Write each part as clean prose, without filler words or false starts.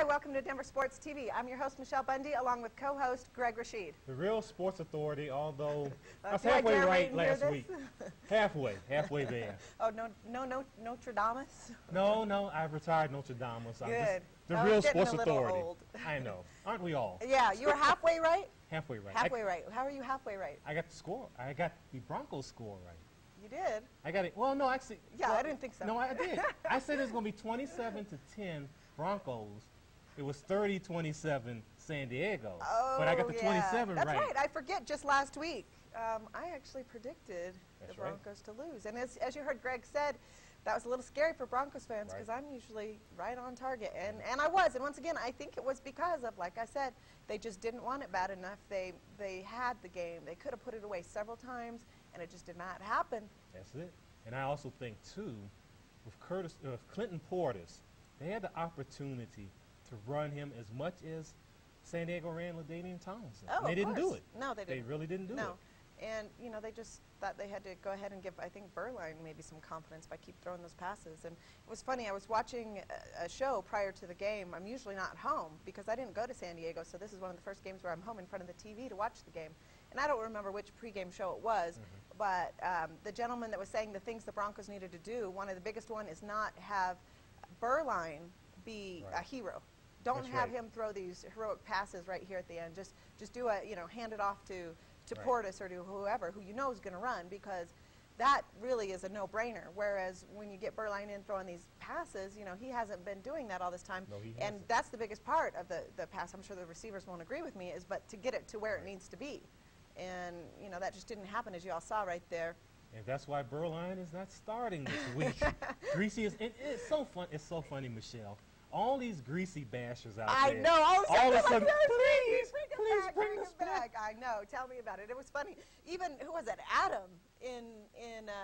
Hi, welcome to Denver Sports TV. I'm your host, Michelle Bundy, along with co-host Greg Rashid. The real sports authority, although I was halfway right last week. Halfway there. Oh, no Notre Dame? No, I've retired Notre Dame. So Good. The real sports authority. Old. I know. Aren't we all? Yeah, you were halfway right? Halfway right. Halfway right. How are you halfway right? I got the score. I got the Broncos score right. You did? I got it. Well, no, actually. Yeah, well, I didn't think so. No, I did. I said it was going to be 27-10 Broncos. It was 30-27 San Diego. Oh, but I got the 27 That's right. right. I forget, just last week, I actually predicted the Broncos to lose. And as you heard Greg said, that was a little scary for Broncos fans because I'm usually right on target. And I was. And once again, I think it was because of, like I said, they just didn't want it bad enough. They had the game. They could have put it away several times, and it just did not happen. That's it. And I also think, too, with Clinton Portis, they had the opportunity to run him as much as San Diego ran LaDainian Tomlinson. Oh, they didn't do it. No, they didn't. They really didn't do it. No. And, you know, they just thought they had to go ahead and give, I think, Berline maybe some confidence by keep throwing those passes. And it was funny. I was watching a show prior to the game. I'm usually not home because I didn't go to San Diego, so this is one of the first games where I'm home in front of the TV to watch the game. And I don't remember which pregame show it was, but the gentleman that was saying the things the Broncos needed to do, one of the biggest one is not have Berline be a hero. Don't have him throw these heroic passes right here at the end. Just do a, hand it off to Portis or to whoever who you know is going to run, because that really is a no-brainer. Whereas when you get Berline in throwing these passes, he hasn't been doing that all this time. No, he and hasn't. That's the biggest part of the pass. I'm sure the receivers won't agree with me, but to get it to where it needs to be. And, that just didn't happen, as you all saw right there. And that's why Berline is not starting this week. Greasy is, it's so fun. It's so funny, Michelle. All these greasy bashers out there. I know. All of a sudden, please bring us back. I know. Tell me about it. It was funny. Even, who was it? Adam in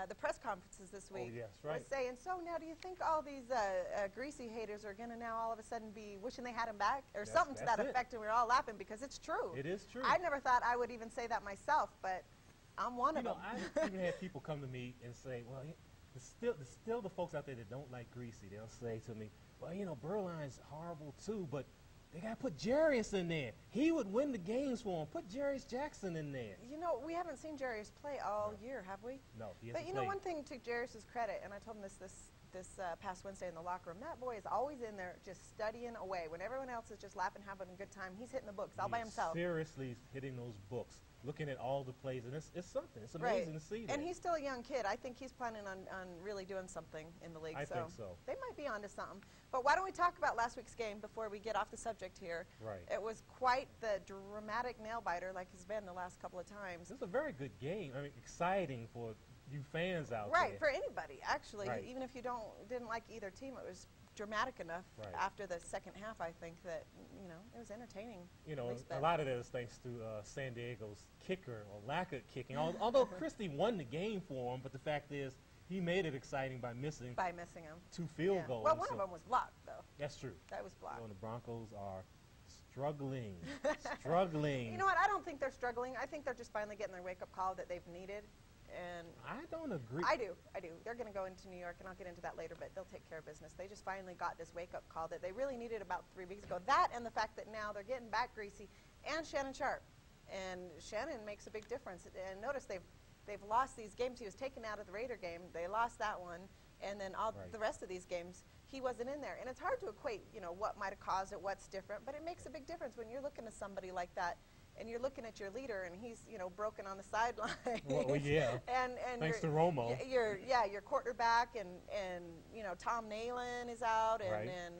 the press conferences this week was saying, so now do you think all these greasy haters are going to now all of a sudden be wishing they had him back? Or something to that effect, and we were all laughing because it's true. It is true. I never thought I would even say that myself, but I'm one of them. I even had people come to me and say, well, there's still the folks out there that don't like Greasy. They'll say to me, well, Berline's horrible too, but they got to put Jarius in there. He would win the games for him. Put Jarius Jackson in there. We haven't seen Jarius play all year, have we? No, he hasn't. But one thing to Jarius's credit, and I told him this past Wednesday in the locker room, that boy is always in there just studying away. When everyone else is just laughing, having a good time, he's hitting the books all by himself. Seriously hitting those books, looking at all the plays, and it's something. It's amazing to see that. And he's still a young kid. I think he's planning on really doing something in the league. I think so. They might be onto something. But why don't we talk about last week's game before we get off the subject here? Right. It was quite the dramatic nail-biter like it's been the last couple of times. It was a very good game. I mean, exciting for you fans out there. Right, for anybody, actually. Right. Even if you didn't like either team, it was dramatic enough after the second half, I think, that, it was entertaining. A lot of that is thanks to San Diego's kicker, or lack of kicking. Although Christie won the game for him, but the fact is he made it exciting by missing him. 2 field goals. Well, one of them was blocked, though. That's true. That was blocked. The Broncos are struggling. Struggling. You know what? I don't think they're struggling. I think they're just finally getting their wake-up call that they've needed. And I don't agree. I do. They're going to go into New York, and I'll get into that later, but they'll take care of business. They just finally got this wake-up call that they really needed about 3 weeks ago. That and the fact that now they're getting back Greasy and Shannon Sharpe. And Shannon makes a big difference. And notice they've lost these games. He was taken out of the Raider game. They lost that one. And then all the rest of these games, he wasn't in there. And it's hard to equate, what might have caused it, what's different. But it makes a big difference when you're looking at somebody like that. And you're looking at your leader, and he's, broken on the sideline. Well, yeah. and thanks to Romo. Your quarterback, and Tom Nalen is out, and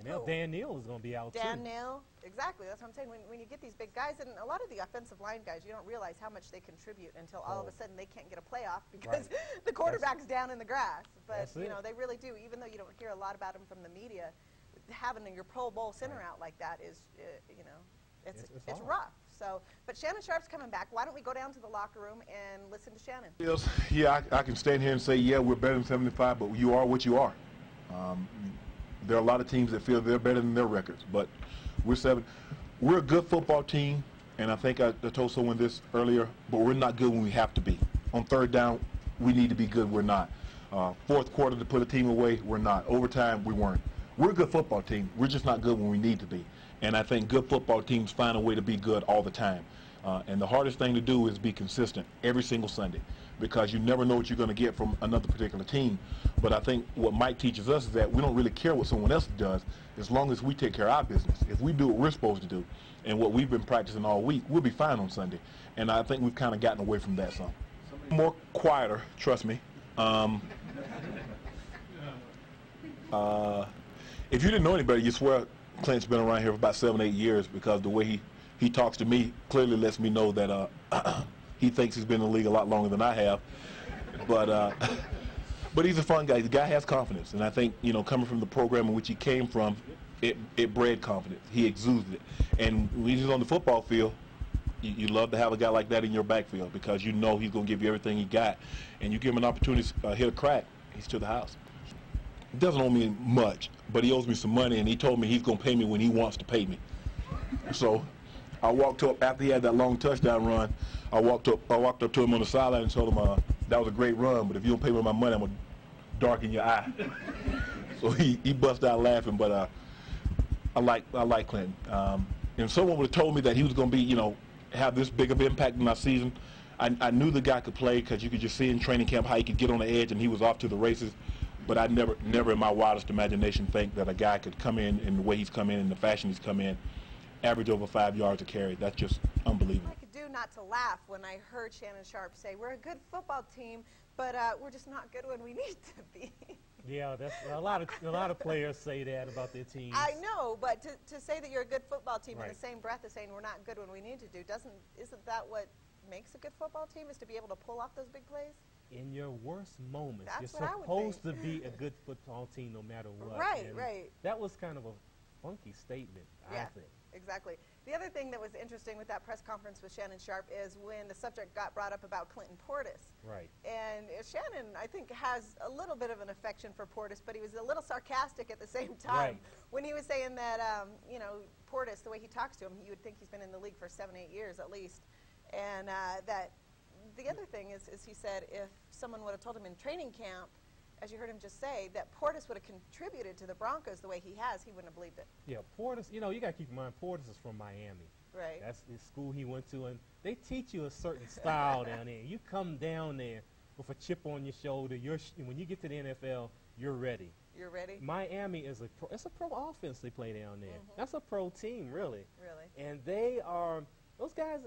now Dan Neal is going to be out too. Dan Neal, exactly. That's what I'm saying. When you get these big guys, and a lot of the offensive line guys, you don't realize how much they contribute until all of a sudden they can't get a playoff because the quarterback's down in the grass. But they really do. Even though you don't hear a lot about them from the media, having your Pro Bowl center out like that is, it's rough. So, but Shannon Sharpe's coming back. Why don't we go down to the locker room and listen to Shannon? Yeah, I can stand here and say, yeah, we're better than 75, but you are what you are. There are a lot of teams that feel they're better than their records, but we're 7. We're a good football team, and I think I told someone this earlier, but we're not good when we have to be. On third down, we need to be good. We're not. Fourth quarter to put a team away, we're not. Overtime, we weren't. We're a good football team. We're just not good when we need to be. And I think good football teams find a way to be good all the time. And the hardest thing to do is be consistent every single Sunday, because you never know what you're going to get from another particular team. But I think what Mike teaches us is that we don't really care what someone else does as long as we take care of our business. If we do what we're supposed to do and what we've been practicing all week, we'll be fine on Sunday. And I think we've kind of gotten away from that some. More quieter, trust me. If you didn't know any better, you swear Clint's been around here for about 7 or 8 years, because the way he talks to me clearly lets me know that he thinks he's been in the league a lot longer than I have. But he's a fun guy. The guy has confidence, and I think, you know, coming from the program in which he came from, it bred confidence. He exuded it. And when he's on the football field, you love to have a guy like that in your backfield, because you know he's going to give you everything he got. And you give him an opportunity to hit a crack, he's to the house. He doesn't owe me much, but he owes me some money, and he told me he's going to pay me when he wants to pay me. So I walked up, after he had that long touchdown run, I walked up to him on the sideline and told him, that was a great run, but if you don't pay me my money, I'm going to darken your eye. So he bust out laughing, but I like Clinton. And someone would have told me that he was going to be, you know, have this big of impact in my season. I knew the guy could play, because you could just see in training camp how he could get on the edge, and he was off to the races. But I never in my wildest imagination think that a guy could come in the way he's come in the fashion he's come in, average over 5 yards a carry. That's just unbelievable. I could do not to laugh when I heard Shannon Sharpe say, we're a good football team, but we're just not good when we need to be. Yeah, that's a lot of players say that about their teams. I know, but to say that you're a good football team Right. in the same breath as saying we're not good when we need to do, isn't that what makes a good football team, is to be able to pull off those big plays? In your worst moments, That's you're what I would supposed to think. be a good football team no matter what. Right, And right. That was kind of a funky statement, Yeah, I think. exactly. The other thing that was interesting with that press conference with Shannon Sharpe is when the subject got brought up about Clinton Portis. Right. And Shannon, I think, has a little bit of an affection for Portis, but he was a little sarcastic at the same time. Right. When he was saying that, you know, Portis, the way he talks to him, you would think he's been in the league for 7, 8 years at least. And that the other thing is he said if someone would have told him in training camp, as you heard him just say, that Portis would have contributed to the Broncos the way he has, he wouldn't have believed it. Yeah, Portis, you know, you got to keep in mind, Portis is from Miami. Right. That's the school he went to, and they teach you a certain style down there. You come down there with a chip on your shoulder. When you get to the NFL, you're ready. You're ready? Miami is it's a pro offense they play down there. That's a pro team, really. Really. And they are, those guys,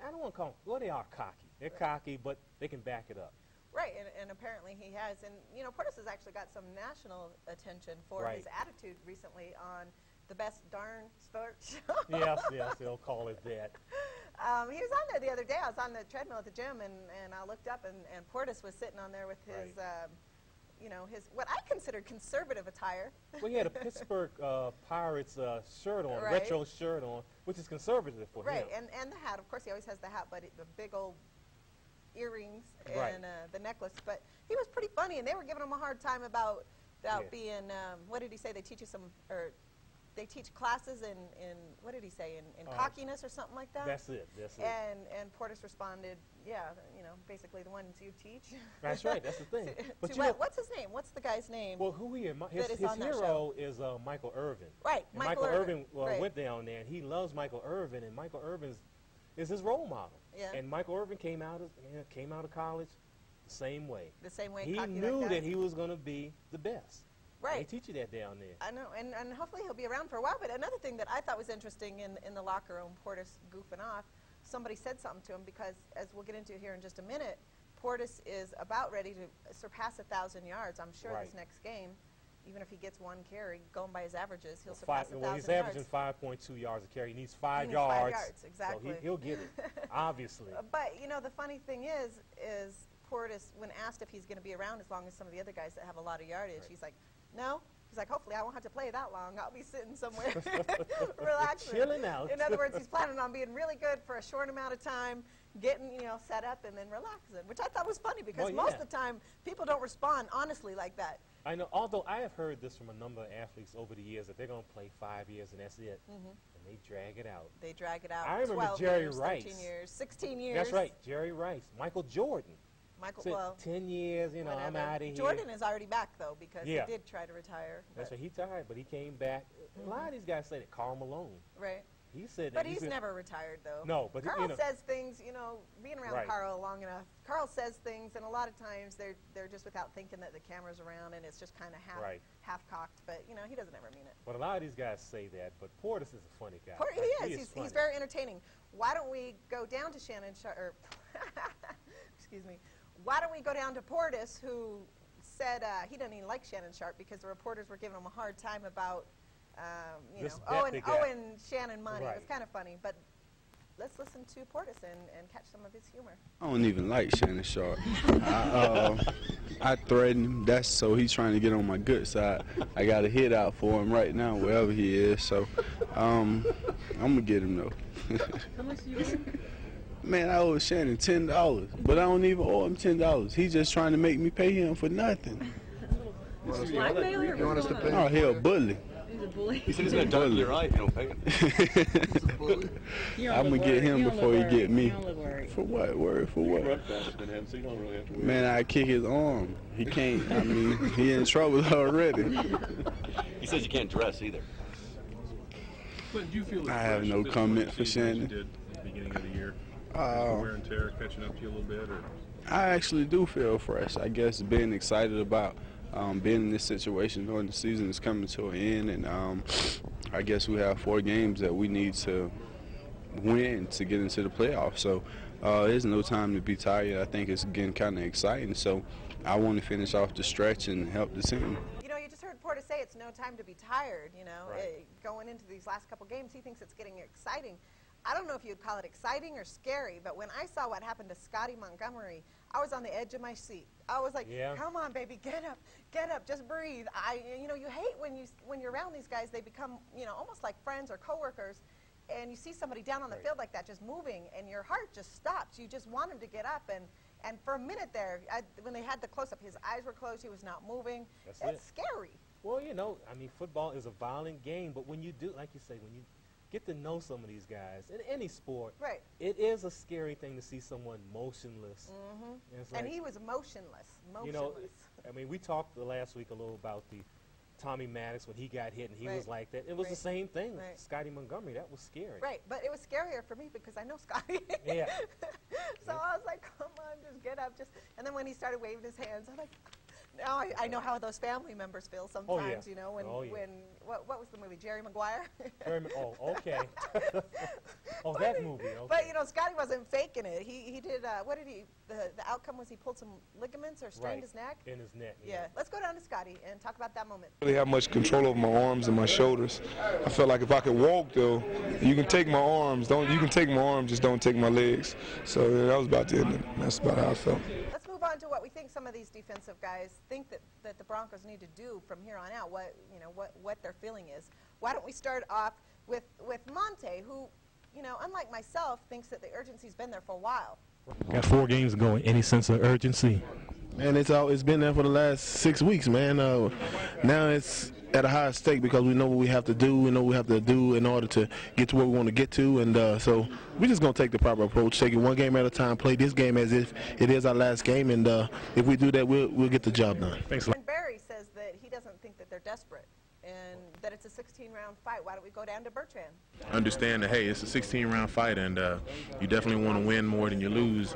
I don't want to call them, well, they are cocky. They're cocky, but they can back it up. Right, and apparently he has. And, you know, Portis has actually got some national attention for Right. his attitude recently on the Best Darn Sports Show. Yes, they'll call it that. He was on there the other day. I was on the treadmill at the gym, and I looked up, and Portis was sitting on there with his, Right. you know, his what I considered conservative attire. Well, he had a Pittsburgh Pirates shirt on, Right. retro shirt on, which is conservative for Right, him. and the hat. Of course, he always has the hat, but the big old earrings Right. and the necklace. But he was pretty funny, and they were giving him a hard time about Yeah. being, what did he say? They teach you some, or they teach classes in what did he say, in cockiness or something like that? That's it. And Portis responded, yeah, you know, basically the ones you teach. That's right. That's the thing. But To you know, what's his name? What's the guy's name? well, who he is? His that is on that hero is Michael Irvin. Right, And Michael Irvin, right. went down there, and he loves Michael Irvin, and Michael Irvin is his role model. Yeah. And Michael Irvin came out of college the same way. The same way. He cocky knew like that he was going to be the best. Right. They teach you that down there. I know, and hopefully he'll be around for a while. But another thing that I thought was interesting in the locker room, Portis goofing off, somebody said something to him because, as we'll get into here in just a minute, Portis is about ready to surpass 1,000 yards. I'm sure Right. this next game, even if he gets one carry, going by his averages, he'll surpass 1,000 Well, he's yards. averaging 5.2 yards a carry. He needs 5 He needs yards. 5 yards, exactly. So he'll get it, obviously. But, you know, the funny thing is Portis, when asked if he's going to be around as long as some of the other guys that have a lot of yardage, Right. he's like, no. He's like, hopefully I won't have to play that long. I'll be sitting somewhere relaxing. Chilling out. In other words, he's planning on being really good for a short amount of time, getting, you know, set up and then relaxing, which I thought was funny because Well, most yeah. of the time people don't respond honestly like that. I know, although I have heard this from a number of athletes over the years that they're going to play 5 years and that's it. And they drag it out. They drag it out. I remember 12 Jerry years, Rice. 13 years, 16 years. That's right, Jerry Rice, Michael Jordan. Michael, said, well, 10 years, you know, I'm whatever. out of here. Jordan is already back, though, because Yeah. he did try to retire. That's but- right. He tired, but he came back. A lot of these guys say that. Karl Malone. Right. He said that. But he's he's been- never retired, though. No, but he- Carl you know- says things, you know, being around Right. Carl long enough, Carl says things, and a lot of times they're just without thinking that the camera's around, and it's just kind of Right. half-cocked. But, you know, he doesn't ever mean it. But a lot of these guys say that. But Portis is a funny guy. He Like, is. funny. He's very entertaining. Why don't we go down to Shannon Sharp? Excuse me. Why don't we go down to Portis, who said he didn't even like Shannon Sharp because the reporters were giving him a hard time about, you This know, bet they got. owing Shannon money. It was Right. kind of funny. But let's listen to Portis and catch some of his humor. I don't even like Shannon Sharp. I threatened him. That's so he's trying to get on my good side. I got a hit out for him right now, wherever he is. So I'm gonna get him though. How much do you owe? Man, I owe Shannon $10, but I don't even owe him $10. He's just trying to make me pay him for nothing. Blackmailer? You want us to pay? Oh, he a bully. He's a bully. He said he's going to dunk your eye if you don't pay him. You don't I'm gonna look get worried. him You don't before look he get worried. me. You don't look worried. For what? Worry for what? So you don't really have to worry. Man, I kick his arm. He can't. I mean, he in trouble already. He says you can't dress either. But do you feel I have no comment for Shannon. You did at the beginning of the year? Uh, Wear and tear catching up to you a little bit, or I actually do feel fresh. I guess being excited about being in this situation during the season is coming to an end, and I guess we have 4 games that we need to win to get into the playoffs. So there's no time to be tired. I think it's getting kind of exciting. So I want to finish off the stretch and help the team. You know, you just heard Portis say it's no time to be tired, you know. Right. Going into these last couple games, he thinks it's getting exciting. I don't know if you'd call it exciting or scary, but when I saw what happened to Scotty Montgomery, I was on the edge of my seat. I was like, Yeah. come on, baby, get up, just breathe. You know, you hate when you're around these guys, they become, you know, almost like friends or coworkers, and you see somebody down on the Right. field like that just moving, and your heart just stops. You just want him to get up, and for a minute there, when they had the close-up, his eyes were closed, he was not moving. That's It's it. scary. Well, you know, I mean, football is a violent game, but when you do, like you say, when you get to know some of these guys in any sport, Right. it is a scary thing to see someone motionless. Mm-hmm. It's And like, he was motionless. you know, I mean, we talked last week a little about the Tommy Maddox when he got hit and he was Right. like that. It was Right. the same thing. Right. Scotty Montgomery, that was scary. Right, but it was scarier for me because I know Scotty. Yeah. So I was like, come on, just get up. And then when he started waving his hands, I'm like, now I know how those family members feel sometimes, you know, when, what was the movie, Jerry Maguire? Oh, okay. Oh, that movie, okay. But, you know, Scotty wasn't faking it. He did, what did he, the outcome was he pulled some ligaments or strained Right. his neck? In his neck. Yeah. Let's go down to Scotty and talk about that moment. Really have much control over my arms and my shoulders. I felt like if I could walk though, you can take my arms, you can take my arms, just don't take my legs. So yeah, that was about it. That's about how I felt. Let's move on to what we think some of these defensive guys think that the Broncos need to do from here on out. What their feeling is. Why don't we start off with Monte, who, you know, unlike myself, thinks that the urgency's been there for a while. Got 4 games going. Any sense of urgency? Man, it's been there for the last 6 weeks, man. Now it's at a higher stake because we know what we have to do. We know what we have to do in order to get to where we want to get to, and so we're just gonna take the proper approach, take it one game at a time, play this game as if it is our last game, and if we do that, we'll get the job done. Thanks a lot. And Barry says that he doesn't think that they're desperate and that it's a 16-round fight. Why don't we go down to Bertrand? understand that, hey, it's a 16-round fight, and you definitely want to win more than you lose.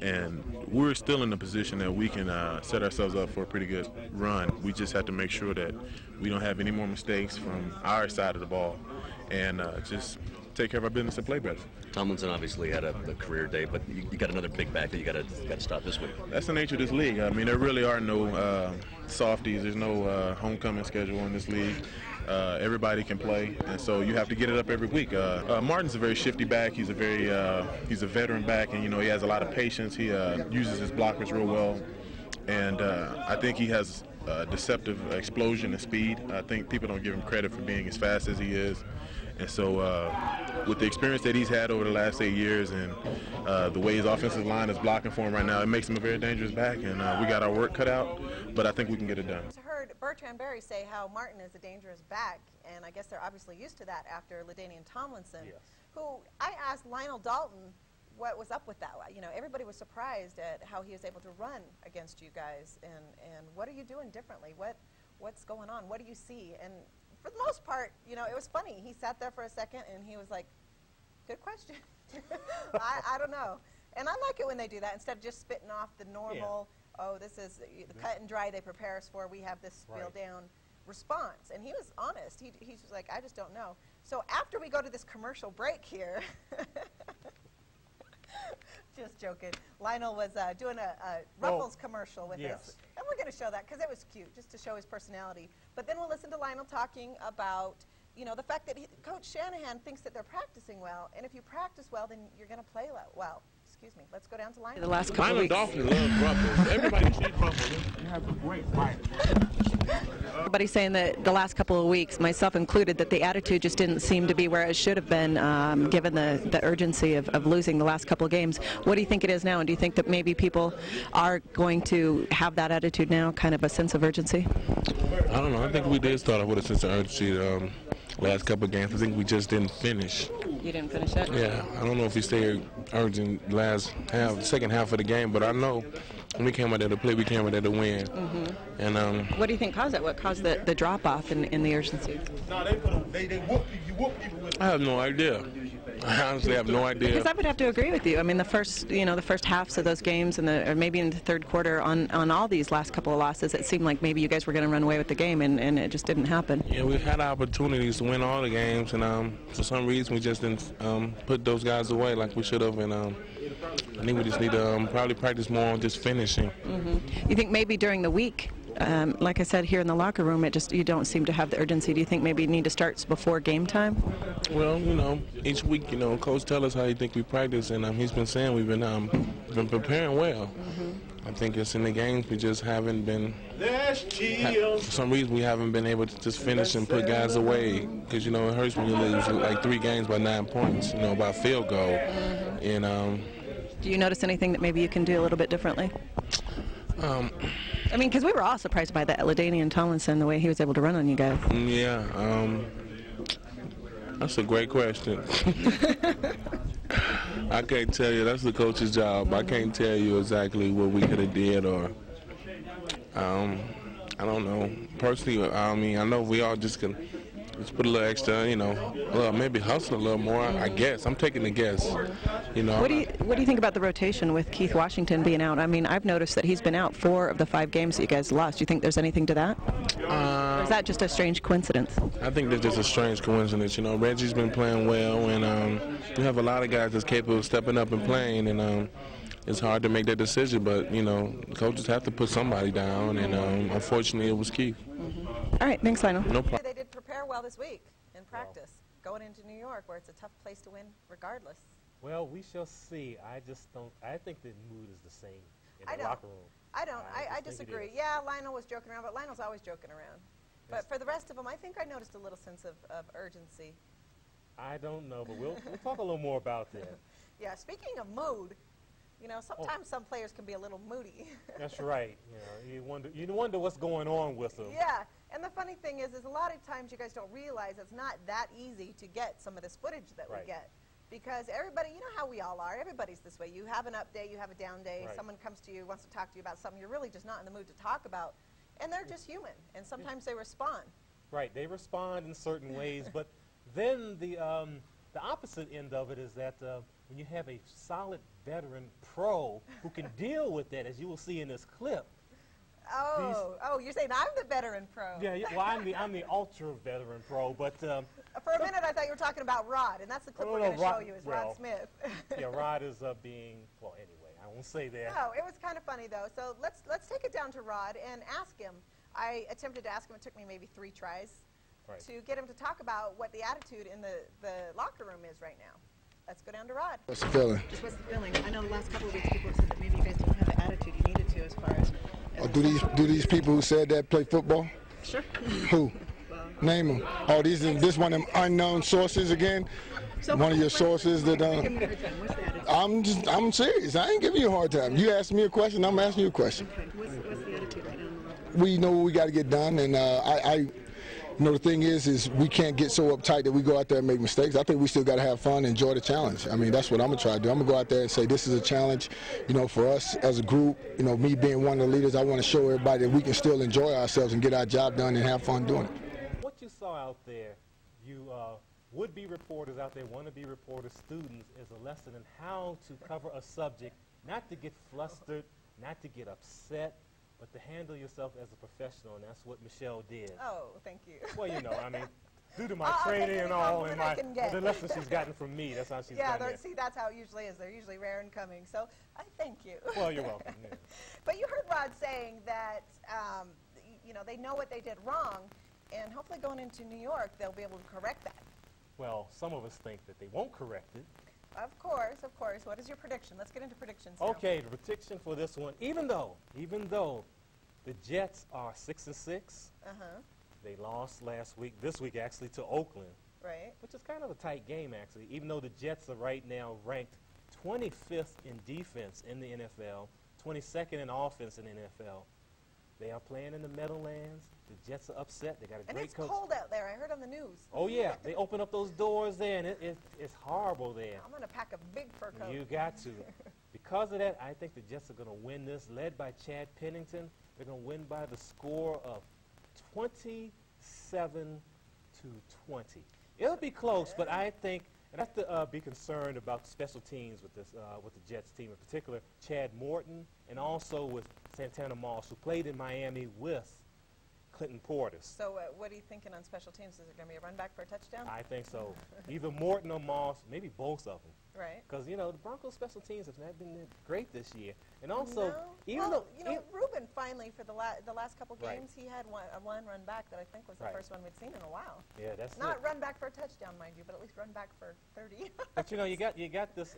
And we're still in the position that we can set ourselves up for a pretty good run. We just have to make sure that we don't have any more mistakes from our side of the ball, and just take care of our business and play better. Tomlinson obviously had a career day, but you got another big back that you got to stop this week. That's the nature of this league. I mean, there really are no softies. There's no homecoming schedule in this league. Everybody can play, and so you have to get it up every week. Martin's a very shifty back. He's a veteran back, and you know he has a lot of patience. He uses his blockers real well, and I think he has deceptive explosion and speed. I think people don't give him credit for being as fast as he is. And so with the experience that he's had over the last 8 years and the way his offensive line is blocking for him right now, it makes him a very dangerous back, and we got our work cut out, but I think we can get it done. I heard Bertrand Berry say how Martin is a dangerous back, and I guess they're obviously used to that after LaDainian Tomlinson, Yes. who I asked Lionel Dalton what was up with that. You know, everybody was surprised at how he was able to run against you guys. And what are you doing differently? What's going on? What do you see? And for the most part, you know, it was funny. He sat there for a second and he was like, good question. I don't know. And I like it when they do that instead of just spitting off the normal, oh, this is the cut and dry they prepare us for. We have this spilled down response. And he was honest. He's just like, I just don't know. So after we go to this commercial break here, just joking, Lionel was doing a Ruffles commercial with us. And we're going to show that because it was cute, just to show his personality. But then we'll listen to Lionel talking about, you know, the fact that Coach Shanahan thinks that they're practicing well. And if you practice well, then you're going to play well. Excuse me. Let's go down to Lionel. The last couple Lionel Dolphin loves Ruffles. Everybody sees Ruffles. You have a great fight. Everybody's saying that the last couple of weeks, myself included, that the attitude just didn't seem to be where it should have been, given the urgency of losing the last couple of games. What do you think it is now, and do you think that maybe people are going to have that attitude now, kind of a sense of urgency? I don't know. I think we did start off with a sense of urgency last couple of games. I think we just didn't finish. You didn't finish it? Yeah. I don't know if we stayed urgent second half of the game, but I know when we came out there to play, we came out there to win. And what do you think caused that? What caused the drop-off in the urgency? I have no idea. I honestly have no idea. Because I would have to agree with you. I mean, the first halves of those games, or maybe in the third quarter, on all these last couple of losses, it seemed like maybe you guys were going to run away with the game, and it just didn't happen. Yeah, we had opportunities to win all the games, and for some reason we just didn't put those guys away like we should have. And I think we just need to probably practice more on just finishing. You think maybe during the week, like I said, here in the locker room, you don't seem to have the urgency. Do you think maybe you need to start before game time? Well, you know, each week, you know, Coach tells us how he think we practice, and he's been saying we've been preparing well. I think it's in the games we just haven't been. For some reason, we haven't been able to just finish and put guys away. Because, you know, it hurts when you lose like 3 games by 9 points, you know, by field goal. And do you notice anything that maybe you can do a little bit differently? I mean, because we were all surprised by that LaDainian Tomlinson, the way he was able to run on you guys. Yeah, that's a great question. I can't tell you. That's the coach's job. I can't tell you exactly what we could have did, or I don't know. Personally, I mean, I know we all just can put a little extra, you know, maybe hustle a little more. I guess I'm taking a guess. You know. What do you think about the rotation with Keith Washington being out? I mean, I've noticed that he's been out 4 of the 5 games that you guys lost. Do you think there's anything to that? Or is that just a strange coincidence? I think that's just a strange coincidence. You know, Reggie's been playing well, and we have a lot of guys that's capable of stepping up and playing, and it's hard to make that decision. But you know, coaches have to put somebody down, and unfortunately, it was Keith. All right, thanks, Lionel. No problem. They did prepare well this week in practice, going into New York, where it's a tough place to win regardless. Well, we shall see. I think the mood is the same in the locker room. I disagree. Yeah, Lionel was joking around, but Lionel's always joking around. But for the rest of them, I think I noticed a little sense of urgency. I don't know, but we'll talk a little more about that. Yeah, speaking of mood, you know, sometimes some players can be a little moody. That's right. You know, you wonder what's going on with them. Yeah, and the funny thing is a lot of times you guys don't realize it's not that easy to get some of this footage that we get. Because everybody, you know how we all are, everybody's this way. You have an up day, you have a down day, someone comes to you, wants to talk to you about something you're really just not in the mood to talk about. And they're just human, and sometimes they respond. Right, they respond in certain ways, but then the opposite end of it is that when you have a solid veteran pro who can deal with that, as you will see in this clip. Oh, you're saying I'm the veteran pro. Yeah, well, I'm the ultra veteran pro, but for a minute I thought you were talking about Rod, and that's the clip we're going to show you is Rod Smith. Yeah, Rod is being, well, anyway, I won't say that. No, it was kind of funny though. So let's take it down to Rod and ask him. I attempted to ask him. It took me maybe 3 tries to get him to talk about what the attitude in the locker room is right now. Let's go down to Rod. What's the feeling? Just what's the feeling? I know the last couple of weeks people have said that maybe you guys didn't have the attitude you needed to as far as do these people who said that play football? Sure. Who? Name them. Oh, this one of them unknown sources again? So one of your sources that I'm serious. I ain't giving you a hard time. You ask me a question, I'm asking you a question. Okay. What's the attitude right now? We know what we got to get done, and you know, the thing is we can't get so uptight that we go out there and make mistakes. I think we still got to have fun and enjoy the challenge. I mean, that's what I'm going to try to do. I'm going to go out there and say this is a challenge, you know, for us as a group. You know, me being one of the leaders, I want to show everybody that we can still enjoy ourselves and get our job done and have fun doing it. What you saw out there, you would-be reporters out there, wanna-be reporters, students, is a lesson in how to cover a subject, not to get flustered, not to get upset, but to handle yourself as a professional, and that's what Michelle did. Oh, thank you. Well, you know, I mean, due to my training and all, and the lessons she's gotten from me, that's how she's gotten it. See, that's how it usually is. They're usually rare and coming, so I thank you. Well, you're welcome. Yeah. But you heard Rod saying that, you know, they know what they did wrong, and hopefully going into New York, they'll be able to correct that. Well, some of us think that they won't correct it. Of course, of course. What is your prediction? Let's get into predictions now. Okay, the prediction for this one, even though the Jets are 6-6, they lost last week, this week actually, to Oakland. Right. Which is kind of a tight game, actually, even though the Jets are right now ranked 25th in defense in the NFL, 22nd in offense in the NFL. They are playing in the Meadowlands. The Jets are upset. They got a great coach. And it's cold out there. I heard on the news. Oh, yeah. They open up those doors there, and it's horrible there. I'm going to pack a big fur coat. You got to. Because of that, I think the Jets are going to win this, led by Chad Pennington. They're going to win by the score of 27-20. It'll be close, but I think and I have to be concerned about special teams with this, with the Jets team, in particular Chad Morton, and also with Santana Moss, who played in Miami with Clinton Portis. So what are you thinking on special teams? Is it going to be a run back for a touchdown? I think so. Either Morton or Moss, maybe both of them. Right. Because, you know, the Broncos special teams have not been great this year. And also, no. even well, though... you know, Ruben finally, for the last couple games, he had one run back that I think was the first one we'd seen in a while. Yeah, that's Not run back for a touchdown, mind you, but at least run back for 30. But, you know, you got this,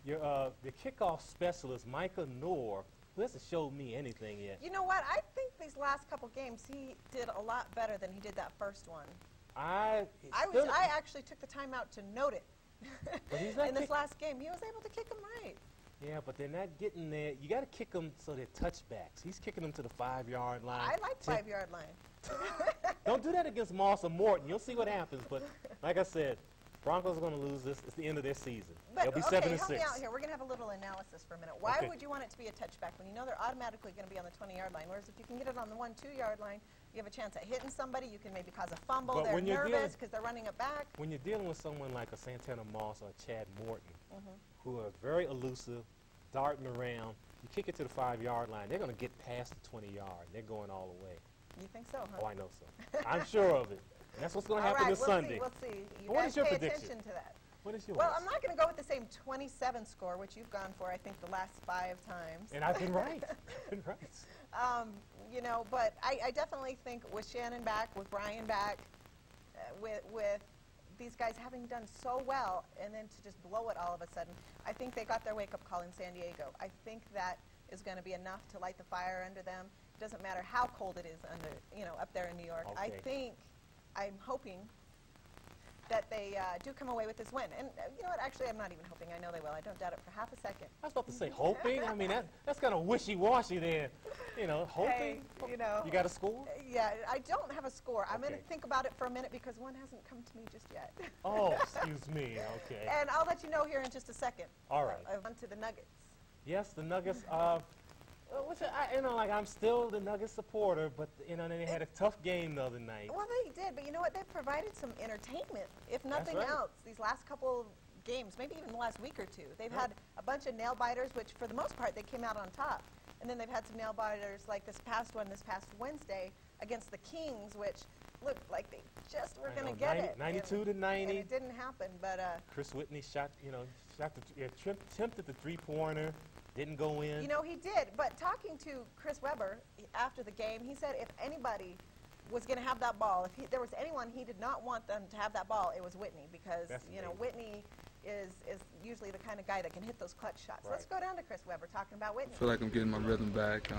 your kickoff specialist, Micah Noor, who hasn't showed me anything yet. You know what? I think these last couple games, he did a lot better than he did that first one. I actually took the time out to note it. But he's not in this last game, he was able to kick them right. Yeah, but they're not getting there. You got to kick them so they're touchbacks. He's kicking them to the 5-yard line. I like 5-yard line. Don't do that against Moss or Morton. You'll see what happens. But like I said, Broncos are going to lose this. It's the end of their season. But they'll be 7-6. Help me out here. We're going to have a little analysis for a minute. Why would you want it to be a touchback when you know they're automatically going to be on the 20-yard line? Whereas if you can get it on the 1-2-yard line, you have a chance at hitting somebody. You can maybe cause a fumble. But they're nervous because they're running it back. When you're dealing with someone like a Santana Moss or a Chad Morton, who are very elusive, darting around, you kick it to the 5-yard line, they're going to get past the 20-yard. They're going all the way. You think so, huh? Oh, I know so. I'm sure of it. And that's what's going to happen this Sunday. We'll see. You what guys is your pay prediction? attention to that. What is yours? Well, I'm not going to go with the same 27 score, which you've gone for, I think, the last 5 times. And I've been right. I've been right. You know, but I definitely think with Shannon back, with Brian back, with these guys having done so well, and then to just blow it all of a sudden, I think they got their wake-up call in San Diego. I think that is going to be enough to light the fire under them. It doesn't matter how cold it is under, you know, up there in New York. Okay. I'm hoping that they do come away with this win. And you know what? Actually, I'm not even hoping. I know they will. I don't doubt it for half a second. I was about to say hoping. I mean, that's kind of wishy-washy there. You know, hoping. Hey, you know. You got a score? Yeah, I don't have a score. I'm going to think about it for a minute because one hasn't come to me just yet. Oh, excuse me. Okay. And I'll let you know here in just a second. All right. On to the Nuggets. Yes, the Nuggets. You know, like I'm still the Nuggets supporter, but you know, they had a tough game the other night. Well, they did, but you know what? They provided some entertainment, if nothing else. These last couple games, maybe even the last week or two, they've had a bunch of nail biters, which for the most part they came out on top. And then they've had some nail biters like this past Wednesday against the Kings, which looked like they just were going to get it. 92-90. And it didn't happen, but Chris Whitney attempted the three-pointer. Didn't go in. You know, he did. But talking to Chris Webber after the game, he said if anybody was going to have that ball, if there was anyone he did not want them to have that ball, it was Whitney because, you know, Whitney is usually the kind of guy that can hit those clutch shots. Right. Let's go down to Chris Webber talking about Whitney. I feel like I'm getting my rhythm back.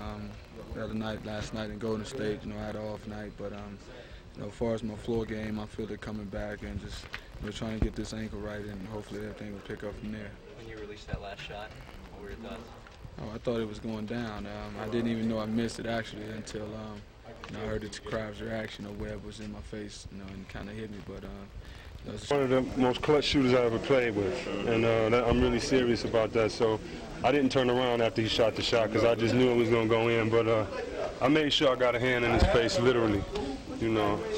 Last night in Golden State, you know, I had an off night, but you know, as far as my floor game, I feel it coming back and just, you know, trying to get this ankle right, and hopefully everything will pick up from there. When you released that last shot, what were your thoughts? Oh, I thought it was going down. I didn't even know I missed it actually until I heard the crowd's reaction. Webb was in my face, and kind of hit me. But one of the most clutch shooters I ever played with, and I'm really serious about that. So I didn't turn around after he shot the shot because I just knew it was going to go in. But I made sure I got a hand in his face, literally.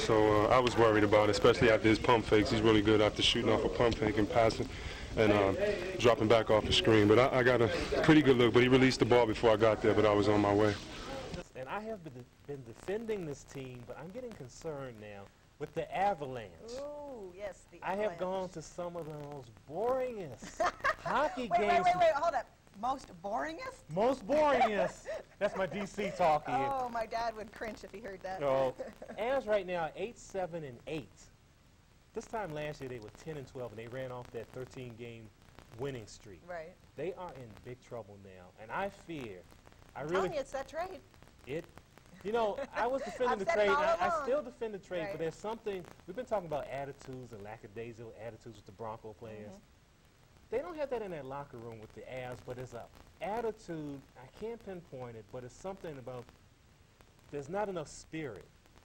So I was worried about it, especially after his pump fakes. He's really good after shooting off a pump fake and passing and dropping back off the screen. But I got a pretty good look. But he released the ball before I got there, but I was on my way. And I have been defending this team, but I'm getting concerned now with the Avalanche. Ooh, yes, the I have gone to some of the most boringest hockey games. Wait, hold up. Most boringest? Most boringest. That's my DC talking. Oh, my dad would cringe if he heard that. No. Avs right now 8-7-8. This time last year they were 10-12 and they ran off that 13-game winning streak. Right. They are in big trouble now, and I fear. I'm telling you, it's that trade. I was defending the said trade. it all I along. still defend the trade, Right. but there's something. We've been talking about attitudes and lackadaisical attitudes with the Bronco players. They don't have that in that locker room with the Avs, but it's an attitude. I can't pinpoint it, but it's something about there's not enough spirit.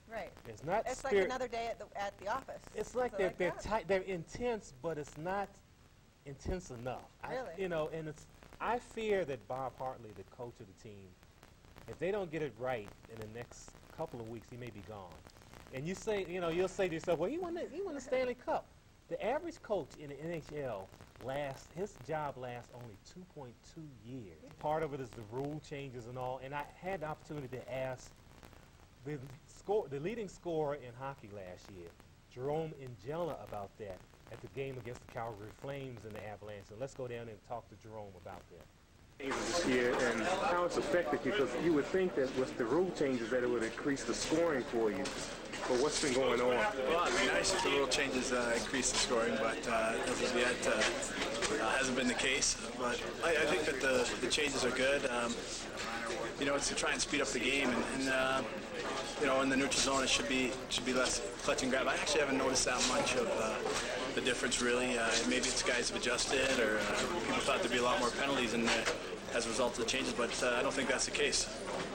Right. There's not It's spirit. like another day at the office. It's like they're tight. They're intense, but it's not intense enough. Really? And I fear that Bob Hartley, the coach of the team, if they don't get it right in the next couple of weeks, he may be gone. And you'll say to yourself, well, he won the Stanley Cup. The average coach in the NHL his job lasts only 2.2 years. Part of it is the rule changes and all. And I had the opportunity to ask the leading scorer in hockey last year, Jerome Ingella, about that at the game against the Calgary Flames and the Avalanche. So let's go down and talk to Jerome about that. This year and how it's affected you, because you would think that with the rule changes that it would increase the scoring for you. But what's been going on? Well, it'd be nice if the rule changes increase the scoring, but as of yet, hasn't been the case. But I think that the changes are good. It's to try and speed up the game, and in the neutral zone, it should be less clutch and grab. I actually haven't noticed that much of the difference, really. Maybe it's guys have adjusted, or people thought there'd be a lot more penalties as a result of the changes, but I don't think that's the case.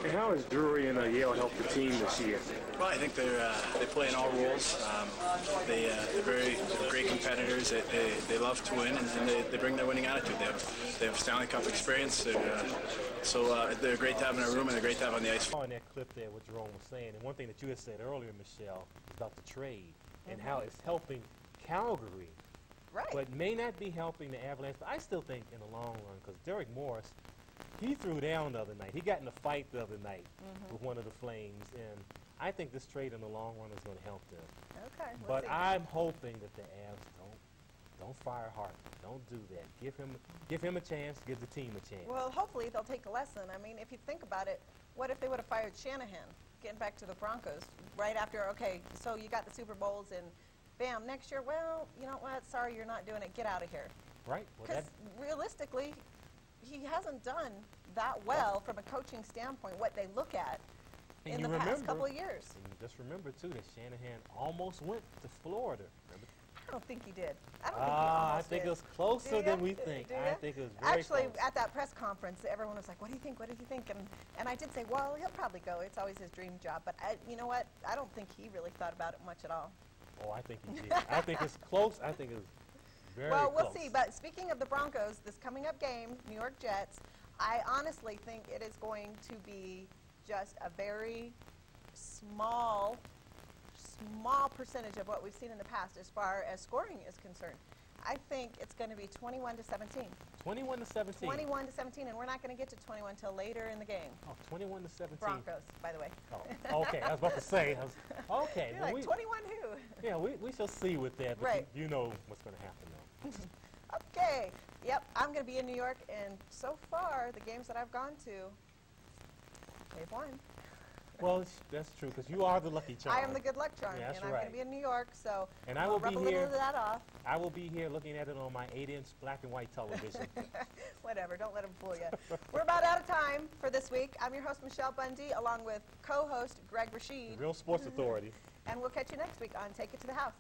And how has Drury and Yale helped the team this year? Well, I think they play in all roles. They're great competitors. They love to win, and they bring their winning attitude. They have Stanley Cup experience. So they're great to have in a room, and they're great to have on the ice. In that clip there, what Jerome was saying, and one thing that you had said earlier, Michelle, is about the trade and how it's helping Calgary, but may not be helping the Avalanche. But I still think in the long run, because Derek Morris, he threw down the other night. He got in a fight the other night with one of the Flames, and I think this trade in the long run is going to help them. Okay. But I'm hoping that the Avs don't fire Hart. Don't do that. Give him a chance. Give the team a chance. Well, hopefully they'll take a lesson. I mean, if you think about it, what if they would have fired Shanahan? Getting back to the Broncos, right after, okay, so you got the Super Bowls and bam, next year, well, you know what, sorry, you're not doing it. Get out of here. Right. Because realistically, he hasn't done that well from a coaching standpoint, what they look at in the past couple of years. And just remember, too, that Shanahan almost went to Florida. Remember? I don't think he did. I think it was closer than we think. I think it was very Actually, close. at that press conference, everyone was like, what do you think? What did you think? And I did say, well, he'll probably go. It's always his dream job. But you know what? I don't think he really thought about it much at all. Oh, I think he did. I think it's close. I think it's very well, close. we'll see. But speaking of the Broncos, this coming up game, New York Jets, I honestly think it is going to be just a very small percentage of what we've seen in the past as far as scoring is concerned. I think it's going to be 21-17. 21-17. 21-17, and we're not going to get to 21 until later in the game. Oh, 21-17. Broncos, by the way. Oh, okay. I was about to say. Okay. You're like, 21 who? Yeah, we shall see with that. But right. You know what's going to happen, though. Okay. Yep, I'm going to be in New York, and so far, the games that I've gone to, they've won. Well, that's true, because you are the lucky charm. I am the good luck charm, yeah, and I'm going to be in New York, so and I will rub be a little of that off. I will be here looking at it on my 8-inch black and white television. Whatever, don't let them fool you. We're about out of time for this week. I'm your host, Michelle Bundy, along with co-host Greg Rashid. The Real Sports Authority. And we'll catch you next week on Take It to the House.